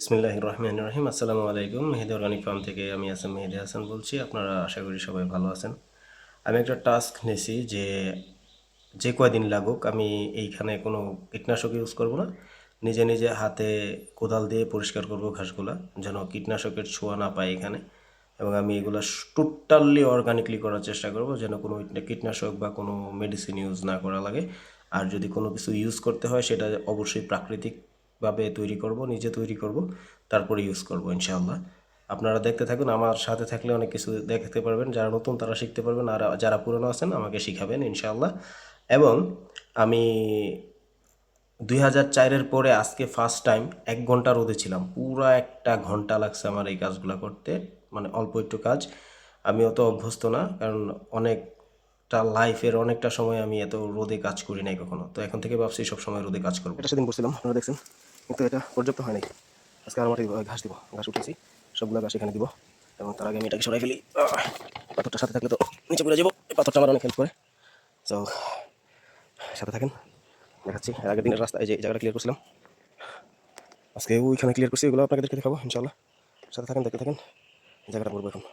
বিসমিল্লাহির রহমানির রহিম। আসসালামু আলাইকুম। মেহেদি অর্গানিক ফার্ম থেকে আমি মেহেদি হাসান বলছি। আপনারা আশা করি সবাই ভালো আছেন। আমি একটা টাস্ক নিয়েছি যে যে কয়দিন লাগুক আমি এইখানে কোনো কীটনাশক ইউজ করব না, নিজে নিজে হাতে কোদাল দিয়ে পরিষ্কার করব ঘাসগুলা, যেন কীটনাশকের ছোঁয়া না পায় এখানে। এবং আমি এগুলো টোটালি অর্গানিকলি করার চেষ্টা করব, যেন কোনো কীটনাশক বা কোনো মেডিসিন ইউজ না করা লাগে। আর যদি কোনো কিছু ইউজ করতে হয় সেটা অবশ্যই প্রাকৃতিকভাবে তৈরি করব, নিজে তৈরি করব, তারপরে ইউজ করব ইনশাআল্লাহ। আপনারা দেখতে থাকুন, আমার সাথে থাকলে অনেক কিছু দেখতে পারবেন। যারা নতুন তারা শিখতে পারবেন, আর যারা পুরনো আছেন আমাকে শিখাবেন ইনশাআল্লাহ। এবং আমি 2004-এর পরে আজকে ফার্স্ট টাইম 1 ঘন্টা রোদে ছিলাম। পুরা 1 ঘন্টা লাগছে আমার এই কাজগুলো করতে, মানে অল্প একটু কাজ। আমি অত অভ্যস্ত না, কারণ অনেকটা লাইফের অনেকটা সময় আমি এত রোদে কাজ করি নাই কখনো। তো এখন থেকে ভাবছি সব সময় রোদে কাজ করবো। এটা সেদিন করছিলাম, আপনারা দেখছেন, কিন্তু এটা পর্যাপ্ত হয় নাই। আজকে আর মাটি ঘাস দিব, ঘাস উঠেছি, সবগুলো ঘাস এখানে দিব। এবং তার আগে আমি এটাকে সরাই ফেলি। পাথরটা সাথে থাকলে তো নিচে পড়ে যাবো। এই পাথরটা আমার অনেক হেল্প করে। তো সাথে থাকেন, দেখাচ্ছি। আগের দিনের রাস্তা, এই যে জায়গাটা ক্লিয়ার করছিলাম, আজকে ওইখানে ক্লিয়ার করছি, এগুলো আপনাকে দেখাবো ইনশাআল্লাহ। সাথে থাকেন, দেখতে থাকেন। জায়গাটা করবো এখন।